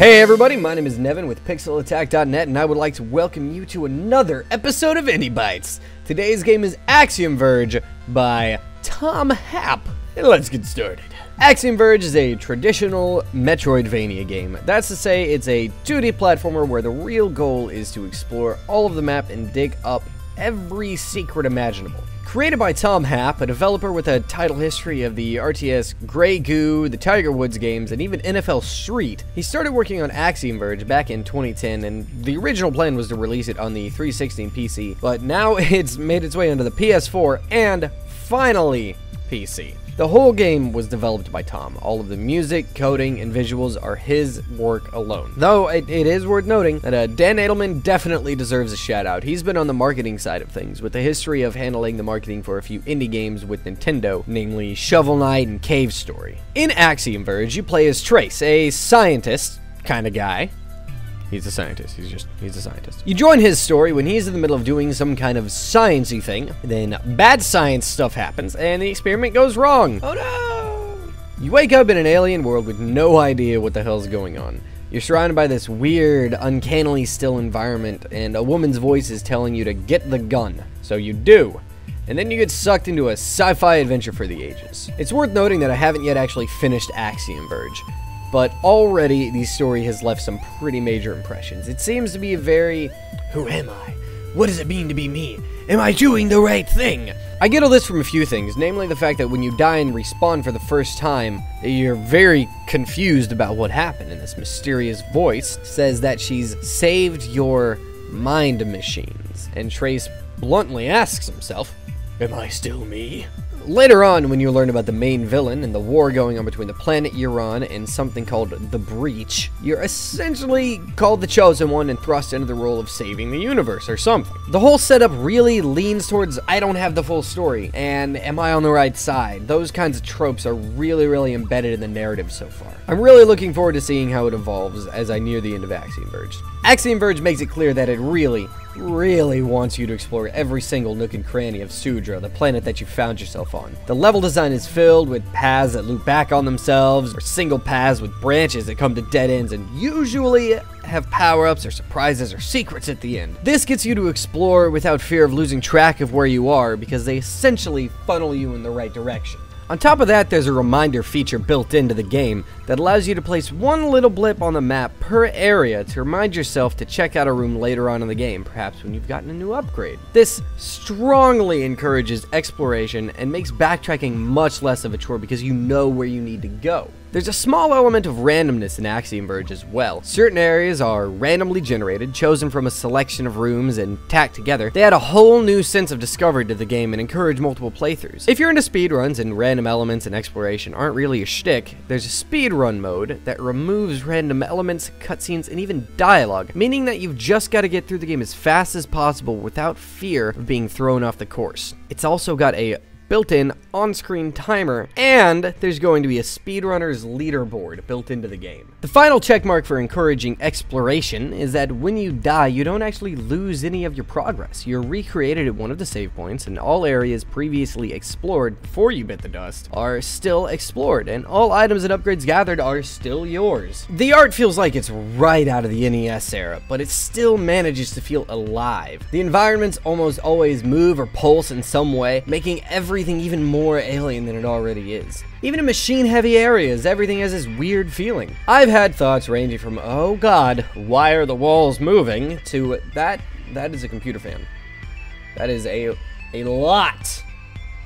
Hey everybody, my name is Nevyn with PixelAttack.net, and I would like to welcome you to another episode of Bytes. Today's game is Axiom Verge by Tom Happ. And let's get started. Axiom Verge is a traditional Metroidvania game. That's to say, it's a 2D platformer where the real goal is to explore all of the map and dig up every secret imaginable. Created by Tom Happ, a developer with a title history of the RTS Grey Goo, the Tiger Woods games, and even NFL Street, he started working on Axiom Verge back in 2010, and the original plan was to release it on the 360 and PC, but now it's made its way onto the PS4 and, finally, PC. The whole game was developed by Tom. All of the music, coding, and visuals are his work alone. Though it is worth noting that Dan Adelman definitely deserves a shout out. He's been on the marketing side of things, with a history of handling the marketing for a few indie games with Nintendo, namely Shovel Knight and Cave Story. In Axiom Verge, you play as Trace, a scientist kind of guy. He's a scientist. He's a scientist. You join his story when he's in the middle of doing some kind of sciencey thing. Then bad science stuff happens, and the experiment goes wrong. Oh no! You wake up in an alien world with no idea what the hell's going on. You're surrounded by this weird, uncannily still environment, and a woman's voice is telling you to get the gun. So you do. And then you get sucked into a sci-fi adventure for the ages. It's worth noting that I haven't yet actually finished Axiom Verge, but already the story has left some pretty major impressions. It seems to be a very, who am I? What does it mean to be me? Am I doing the right thing? I get all this from a few things, namely the fact that when you die and respawn for the first time, you're very confused about what happened, and this mysterious voice says that she's saved your mind machines, and Trace bluntly asks himself, am I still me? Later on, when you learn about the main villain and the war going on between the planet you're on and something called the Breach, you're essentially called the Chosen One and thrust into the role of saving the universe or something. The whole setup really leans towards I don't have the full story and am I on the right side? Those kinds of tropes are really embedded in the narrative so far. I'm really looking forward to seeing how it evolves as I near the end of Axiom Verge. Axiom Verge makes it clear that it really wants you to explore every single nook and cranny of Sudra, the planet that you found yourself on. The level design is filled with paths that loop back on themselves, or single paths with branches that come to dead ends and usually have power-ups or surprises or secrets at the end. This gets you to explore without fear of losing track of where you are because they essentially funnel you in the right direction. On top of that, there's a reminder feature built into the game that allows you to place one little blip on the map per area to remind yourself to check out a room later on in the game, perhaps when you've gotten a new upgrade. This strongly encourages exploration and makes backtracking much less of a chore because you know where you need to go. There's a small element of randomness in Axiom Verge as well. Certain areas are randomly generated, chosen from a selection of rooms and tacked together. They add a whole new sense of discovery to the game and encourage multiple playthroughs. If you're into speedruns and random elements and exploration aren't really your shtick, there's a speedrun mode that removes random elements, cutscenes, and even dialogue, meaning that you've just got to get through the game as fast as possible without fear of being thrown off the course. It's also got a built-in on-screen timer, and there's going to be a speedrunner's leaderboard built into the game. The final checkmark for encouraging exploration is that when you die, you don't actually lose any of your progress. You're recreated at one of the save points, and all areas previously explored before you bit the dust are still explored, and all items and upgrades gathered are still yours. The art feels like it's right out of the NES era, but it still manages to feel alive. The environments almost always move or pulse in some way, making everything even more alien than it already is. Even in machine-heavy areas, everything has this weird feeling. I've had thoughts ranging from, oh god, why are the walls moving, to that is a computer fan. That is a lot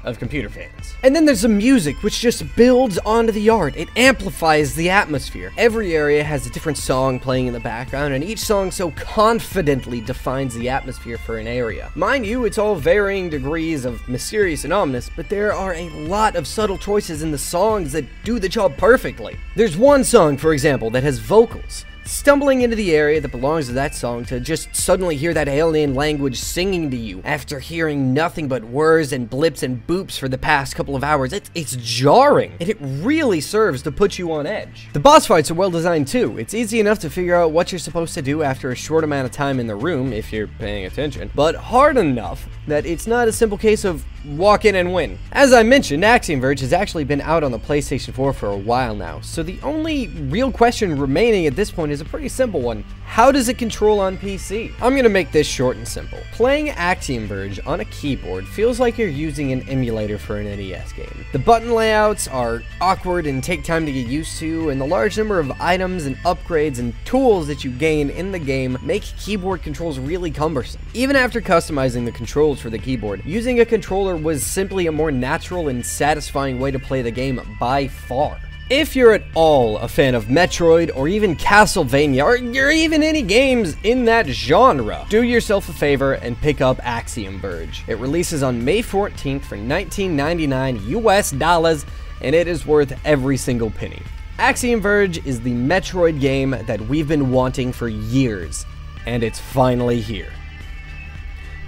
of computer fans. And then there's the music, which just builds onto the art. It amplifies the atmosphere. Every area has a different song playing in the background, and each song so confidently defines the atmosphere for an area. Mind you, it's all varying degrees of mysterious and ominous, but there are a lot of subtle choices in the songs that do the job perfectly. There's one song, for example, that has vocals. Stumbling into the area that belongs to that song to just suddenly hear that alien language singing to you after hearing nothing but whirs and blips and boops for the past couple of hours, it's jarring, and it really serves to put you on edge. The boss fights are well designed too. It's easy enough to figure out what you're supposed to do after a short amount of time in the room if you're paying attention, but hard enough that it's not a simple case of walk in and win. As I mentioned, Axiom Verge has actually been out on the PlayStation 4 for a while now, so the only real question remaining at this point is is a pretty simple one. How does it control on PC? I'm gonna make this short and simple. Playing Axiom Verge on a keyboard feels like you're using an emulator for an NES game. The button layouts are awkward and take time to get used to, and the large number of items and upgrades and tools that you gain in the game make keyboard controls really cumbersome. Even after customizing the controls for the keyboard, using a controller was simply a more natural and satisfying way to play the game by far. If you're at all a fan of Metroid or even Castlevania or you're even any games in that genre, do yourself a favor and pick up Axiom Verge. It releases on May 14th for $19.99 US dollars, and it is worth every single penny. Axiom Verge is the Metroid game that we've been wanting for years, and it's finally here.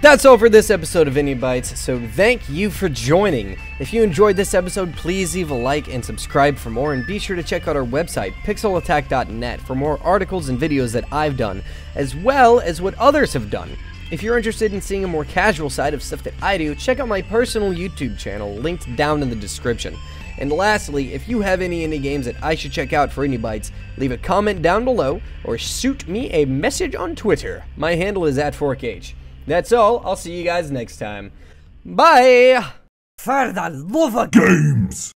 That's all for this episode of Indie Bytes, so thank you for joining. If you enjoyed this episode, please leave a like and subscribe for more, and be sure to check out our website, pixelattack.net, for more articles and videos that I've done, as well as what others have done. If you're interested in seeing a more casual side of stuff that I do, check out my personal YouTube channel, linked down in the description. And lastly, if you have any indie games that I should check out for Indie Bytes, leave a comment down below, or shoot me a message on Twitter. My handle is @forkh. That's all. I'll see you guys next time. Bye! For the love of games!